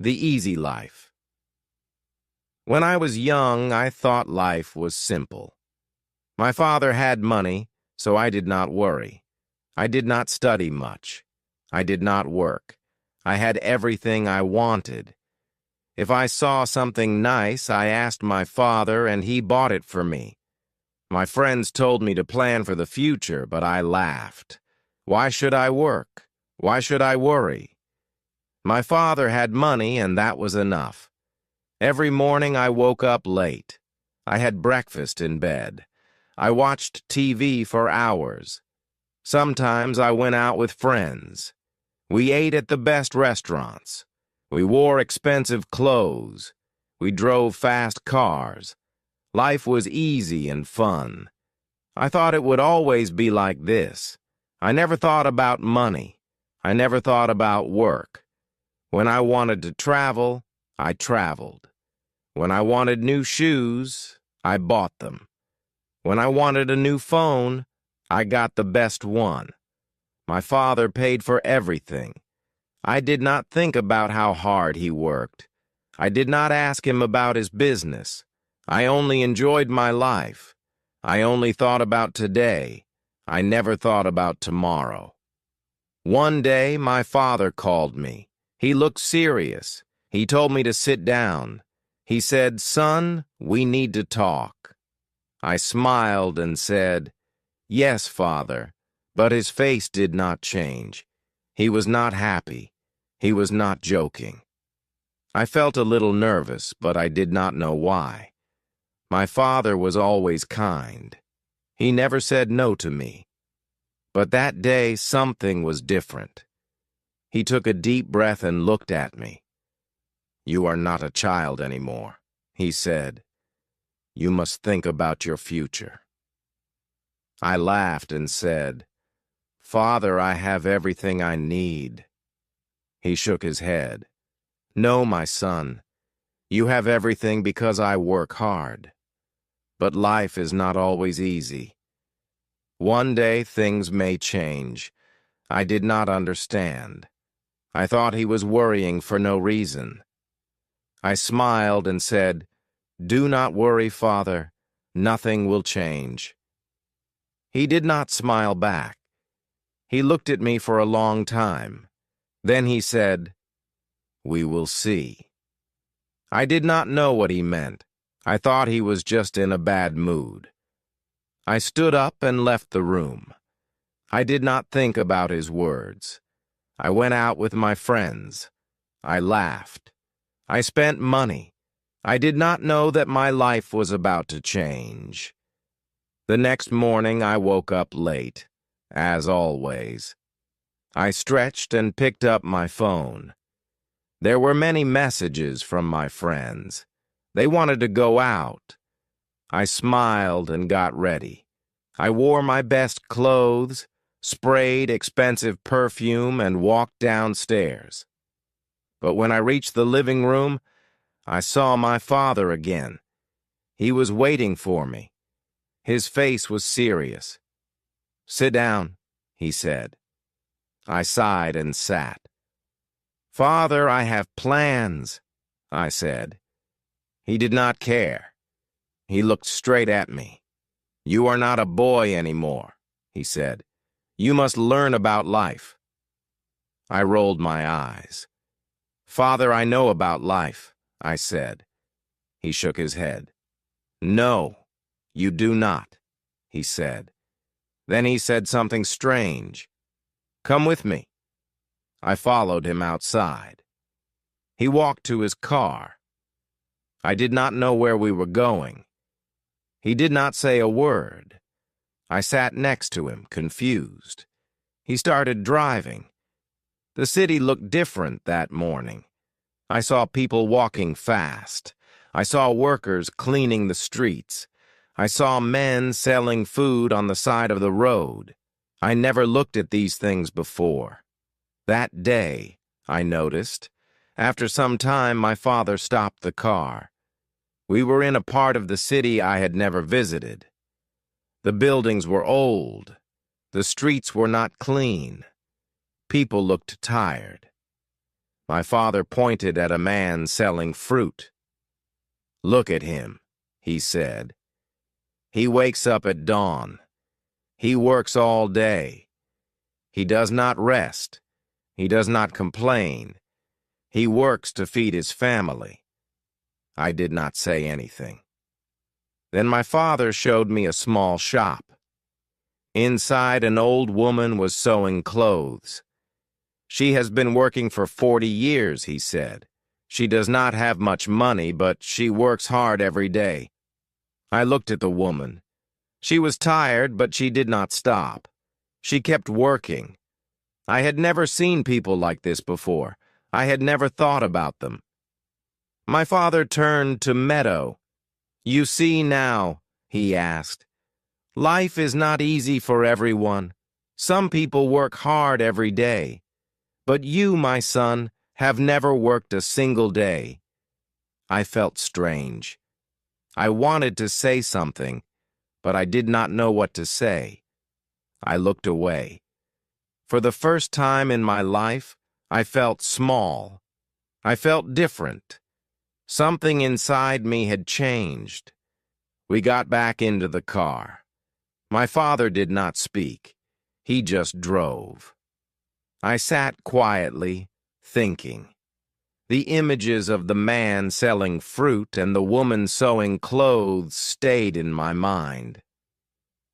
The easy life. When I was young, I thought life was simple. My father had money, so I did not worry. I did not study much. I did not work. I had everything I wanted. If I saw something nice, I asked my father, and he bought it for me. My friends told me to plan for the future, but I laughed. Why should I work? Why should I worry? My father had money, and that was enough. Every morning I woke up late. I had breakfast in bed. I watched TV for hours. Sometimes I went out with friends. We ate at the best restaurants. We wore expensive clothes. We drove fast cars. Life was easy and fun. I thought it would always be like this. I never thought about money. I never thought about work. When I wanted to travel, I traveled. When I wanted new shoes, I bought them. When I wanted a new phone, I got the best one. My father paid for everything. I did not think about how hard he worked. I did not ask him about his business. I only enjoyed my life. I only thought about today. I never thought about tomorrow. One day, my father called me. He looked serious. He told me to sit down. He said, "Son, we need to talk." I smiled and said, "Yes, Father," but his face did not change. He was not happy. He was not joking. I felt a little nervous, but I did not know why. My father was always kind. He never said no to me. But that day, something was different. He took a deep breath and looked at me. "You are not a child anymore," he said. "You must think about your future." I laughed and said, "Father, I have everything I need." He shook his head. "No, my son. You have everything because I work hard. But life is not always easy. One day things may change. I did not understand. I thought he was worrying for no reason. I smiled and said, "Do not worry, Father. Nothing will change." He did not smile back. He looked at me for a long time. Then he said, "We will see." I did not know what he meant. I thought he was just in a bad mood. I stood up and left the room. I did not think about his words. I went out with my friends. I laughed. I spent money. I did not know that my life was about to change. The next morning I woke up late, as always. I stretched and picked up my phone. There were many messages from my friends. They wanted to go out. I smiled and got ready. I wore my best clothes, sprayed expensive perfume, and walked downstairs. But when I reached the living room, I saw my father again. He was waiting for me. His face was serious. "Sit down," he said. I sighed and sat. "Father, I have plans," I said. He did not care. He looked straight at me. "You are not a boy anymore," he said. "You must learn about life." I rolled my eyes. "Father, I know about life," I said. He shook his head. "No, you do not," he said. Then he said something strange. "Come with me." I followed him outside. He walked to his car. I did not know where we were going. He did not say a word. I sat next to him, confused. He started driving. The city looked different that morning. I saw people walking fast. I saw workers cleaning the streets. I saw men selling food on the side of the road. I never looked at these things before. That day, I noticed, after some time my father stopped the car. We were in a part of the city I had never visited. The buildings were old. The streets were not clean. People looked tired. My father pointed at a man selling fruit. "Look at him," he said. "He wakes up at dawn. He works all day. He does not rest. He does not complain. He works to feed his family." I did not say anything. Then my father showed me a small shop. Inside, an old woman was sewing clothes. "She has been working for 40 years, he said. "She does not have much money, but she works hard every day." I looked at the woman. She was tired, but she did not stop. She kept working. I had never seen people like this before. I had never thought about them. My father turned to Meadow. "You see now," he asked, "life is not easy for everyone. Some people work hard every day. But you, my son, have never worked a single day." I felt strange. I wanted to say something, but I did not know what to say. I looked away. For the first time in my life, I felt small. I felt different. Something inside me had changed. We got back into the car. My father did not speak. He just drove. I sat quietly, thinking. The images of the man selling fruit and the woman sewing clothes stayed in my mind.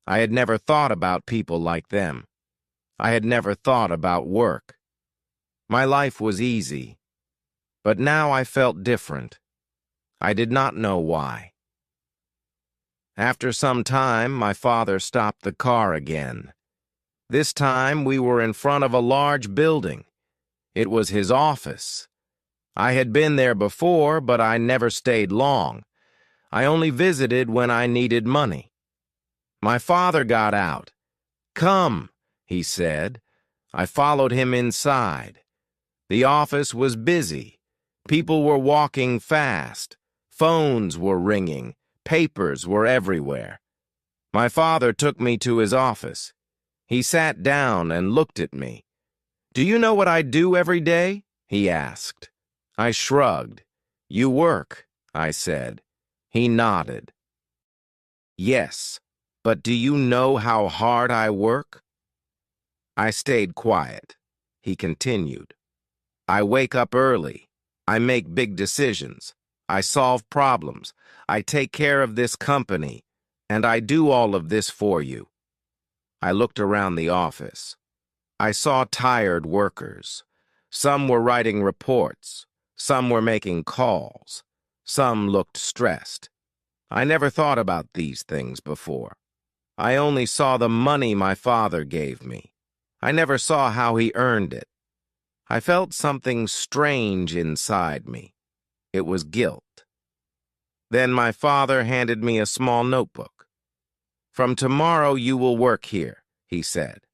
I had never thought about people like them. I had never thought about work. My life was easy, but now I felt different. I did not know why. After some time, my father stopped the car again. This time, we were in front of a large building. It was his office. I had been there before, but I never stayed long. I only visited when I needed money. My father got out. "Come," he said. I followed him inside. The office was busy. People were walking fast. Phones were ringing. Papers were everywhere. My father took me to his office. He sat down and looked at me. "Do you know what I do every day?" he asked. I shrugged. "You work," I said. He nodded. "Yes, but do you know how hard I work?" I stayed quiet. He continued. "I wake up early. I make big decisions. I solve problems. I take care of this company. And I do all of this for you." I looked around the office. I saw tired workers. Some were writing reports. Some were making calls. Some looked stressed. I never thought about these things before. I only saw the money my father gave me. I never saw how he earned it. I felt something strange inside me. It was guilt. Then my father handed me a small notebook. "From tomorrow you will work here," he said.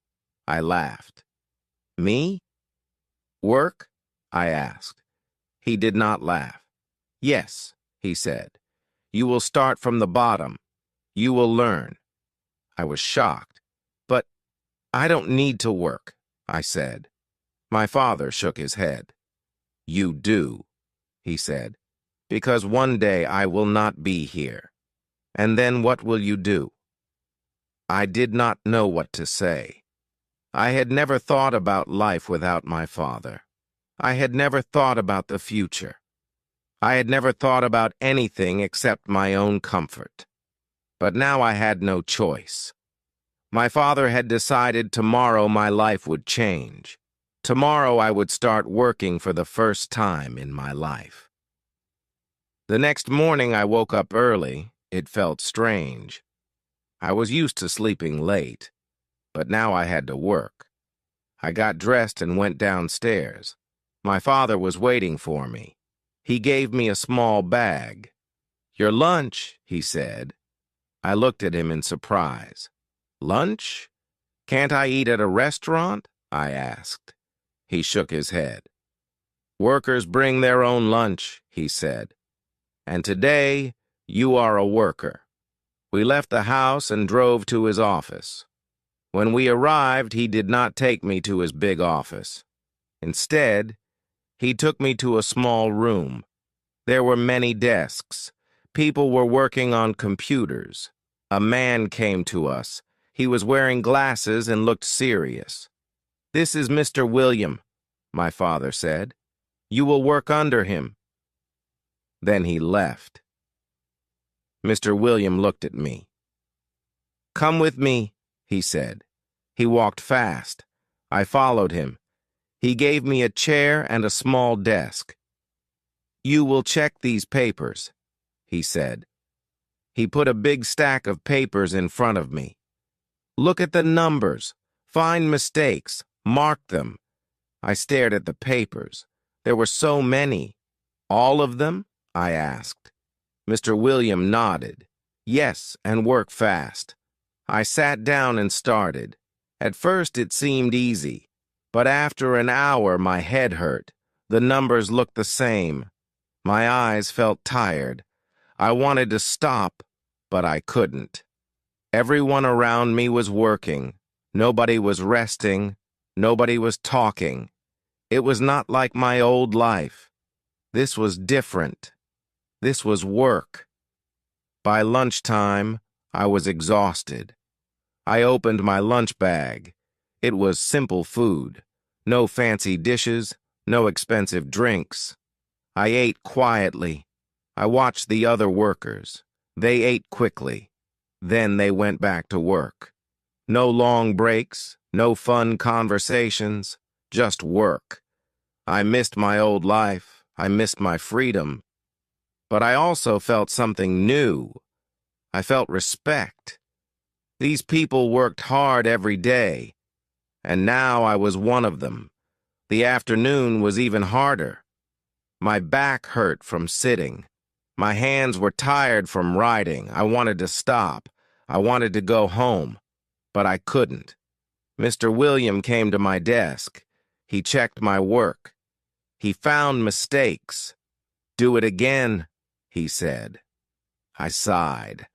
I laughed. "Me? Work?" I asked. He did not laugh. "Yes," he said. "You will start from the bottom. You will learn." I was shocked. "But I don't need to work," I said. My father shook his head. "You do," he said, "because one day I will not be here. And then what will you do?" I did not know what to say. I had never thought about life without my father. I had never thought about the future. I had never thought about anything except my own comfort. But now I had no choice. My father had decided tomorrow my life would change. Tomorrow I would start working for the first time in my life. The next morning I woke up early. It felt strange. I was used to sleeping late, but now I had to work. I got dressed and went downstairs. My father was waiting for me. He gave me a small bag. "Your lunch," he said. I looked at him in surprise. "Lunch? Can't I eat at a restaurant?" I asked. He shook his head. "Workers bring their own lunch," he said. "And today, you are a worker." We left the house and drove to his office. When we arrived, he did not take me to his big office. Instead, He took me to a small room. There were many desks. People were working on computers. A man came to us. He was wearing glasses and looked serious. "This is Mr. William," my father said. "You will work under him." Then he left. Mr. William looked at me. "Come with me," he said. He walked fast. I followed him. He gave me a chair and a small desk. "You will check these papers," he said. He put a big stack of papers in front of me. "Look at the numbers. Find mistakes. Mark them." I stared at the papers. There were so many. "All of them?" I asked. Mr. William nodded. "Yes, and work fast." I sat down and started. At first it seemed easy, but after an hour my head hurt. The numbers looked the same. My eyes felt tired. I wanted to stop, but I couldn't. Everyone around me was working. Nobody was resting. Nobody was talking. It was not like my old life. This was different. This was work. By lunchtime, I was exhausted. I opened my lunch bag. It was simple food. No fancy dishes, no expensive drinks. I ate quietly. I watched the other workers. They ate quickly. Then they went back to work. No long breaks, no fun conversations, just work. I missed my old life. I missed my freedom. But I also felt something new. I felt respect. These people worked hard every day, and now I was one of them. The afternoon was even harder. My back hurt from sitting. My hands were tired from writing. I wanted to stop. I wanted to go home, but I couldn't. Mr. William came to my desk. He checked my work. He found mistakes. "Do it again," he said. I sighed.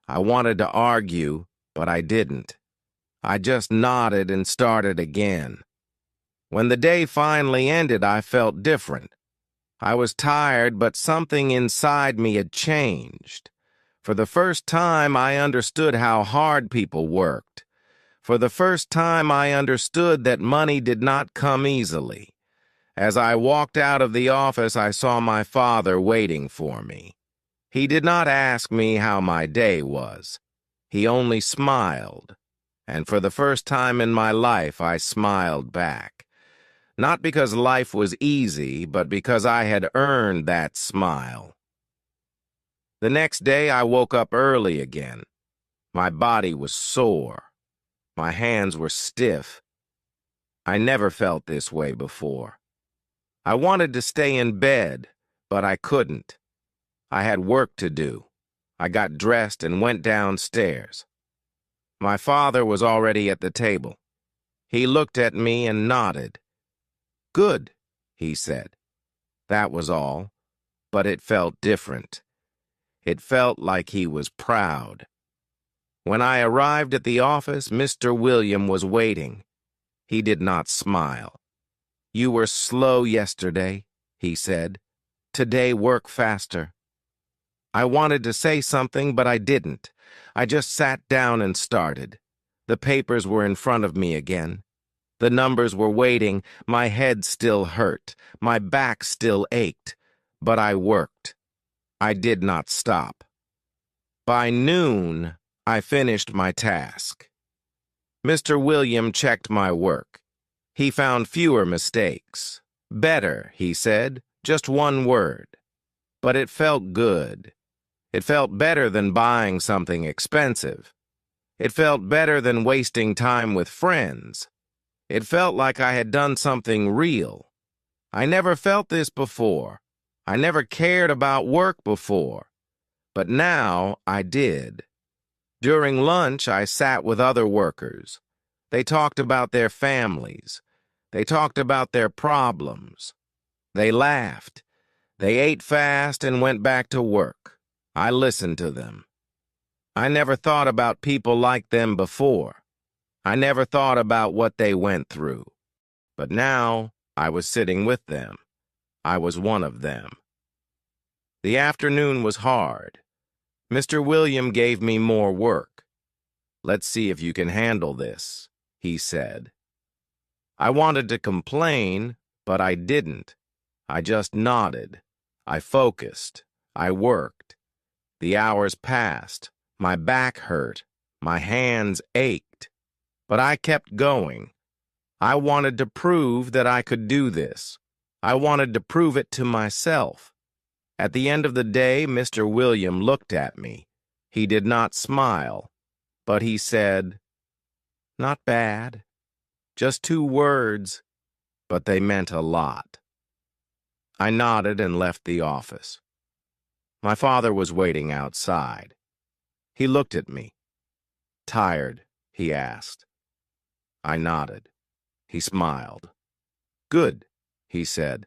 I wanted to argue, but I didn't. I just nodded and started again. When the day finally ended, I felt different. I was tired, but something inside me had changed. For the first time, I understood how hard people worked. For the first time, I understood that money did not come easily. As I walked out of the office, I saw my father waiting for me. He did not ask me how my day was. He only smiled. And for the first time in my life, I smiled back. Not because life was easy, but because I had earned that smile. The next day, I woke up early again. My body was sore. My hands were stiff. I never felt this way before. I wanted to stay in bed, but I couldn't. I had work to do. I got dressed and went downstairs. My father was already at the table. He looked at me and nodded. "Good," he said. That was all, but it felt different. It felt like he was proud. When I arrived at the office, Mr. William was waiting. He did not smile. "You were slow yesterday," he said. "Today work faster." I wanted to say something, but I didn't. I just sat down and started. The papers were in front of me again. The numbers were waiting. My head still hurt. My back still ached. But I worked. I did not stop. By noon, I finished my task. Mr. William checked my work. He found fewer mistakes. "Better," he said, just one word. But it felt good. It felt better than buying something expensive. It felt better than wasting time with friends. It felt like I had done something real. I never felt this before. I never cared about work before. But now I did. During lunch, I sat with other workers. They talked about their families. They talked about their problems. They laughed. They ate fast and went back to work. I listened to them. I never thought about people like them before. I never thought about what they went through. But now I was sitting with them. I was one of them. The afternoon was hard. Mr. William gave me more work. "Let's see if you can handle this," he said. I wanted to complain, but I didn't. I just nodded. I focused. I worked. The hours passed. My back hurt. My hands ached. But I kept going. I wanted to prove that I could do this. I wanted to prove it to myself. At the end of the day, Mr. William looked at me. He did not smile, but he said, "Not bad. Just 2 words, but they meant a lot." I nodded and left the office. My father was waiting outside. He looked at me. "Tired?" he asked. I nodded. He smiled. "Good," he said.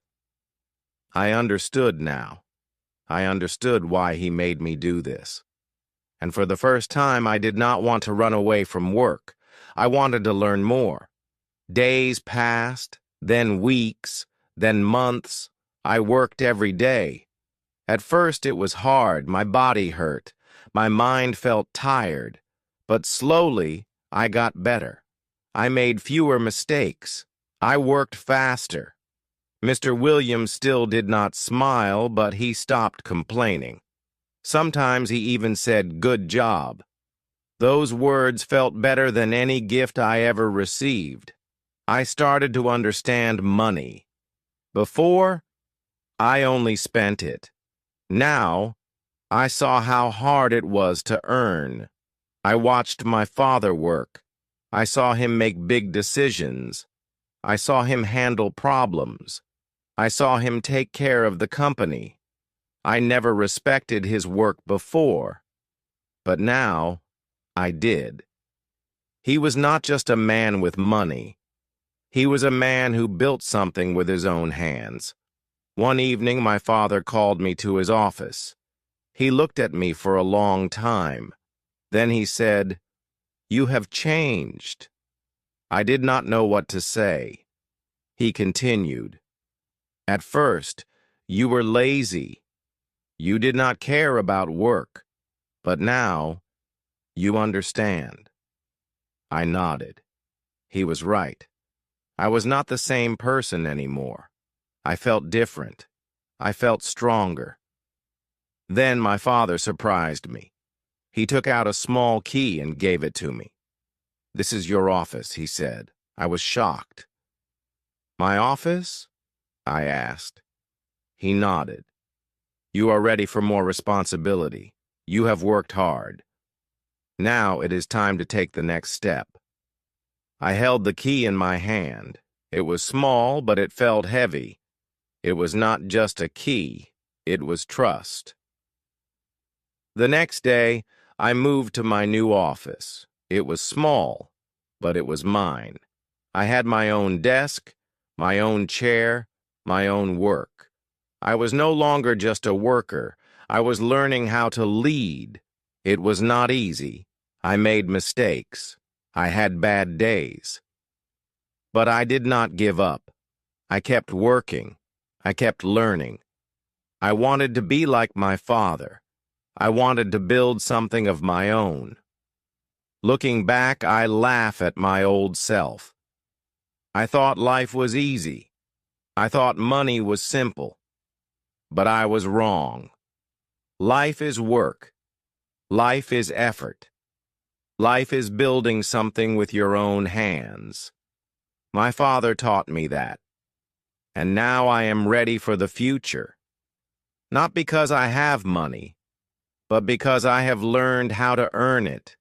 I understood now. I understood why he made me do this. And for the first time, I did not want to run away from work. I wanted to learn more. Days passed, then weeks, then months. I worked every day. At first it was hard, my body hurt, my mind felt tired, but slowly I got better. I made fewer mistakes. I worked faster. Mr. Williams still did not smile, but he stopped complaining. Sometimes he even said, "Good job." Those words felt better than any gift I ever received. I started to understand money. Before, I only spent it. Now, I saw how hard it was to earn. I watched my father work. I saw him make big decisions. I saw him handle problems. I saw him take care of the company. I never respected his work before, but now I did. He was not just a man with money. He was a man who built something with his own hands. One evening, my father called me to his office. He looked at me for a long time. Then he said, "You have changed." I did not know what to say. He continued, "At first, you were lazy. You did not care about work, but now you understand." I nodded. He was right. I was not the same person anymore. I felt different. I felt stronger. Then my father surprised me. He took out a small key and gave it to me. "This is your office," he said. I was shocked. "My office?" I asked. He nodded. "You are ready for more responsibility. You have worked hard. Now it is time to take the next step." I held the key in my hand. It was small, but it felt heavy. It was not just a key, it was trust. The next day, I moved to my new office. It was small, but it was mine. I had my own desk, my own chair, my own work. I was no longer just a worker. I was learning how to lead. It was not easy. I made mistakes. I had bad days. But I did not give up. I kept working. I kept learning. I wanted to be like my father. I wanted to build something of my own. Looking back, I laugh at my old self. I thought life was easy. I thought money was simple. But I was wrong. Life is work. Life is effort. Life is building something with your own hands. My father taught me that. And now I am ready for the future. Not because I have money, but because I have learned how to earn it.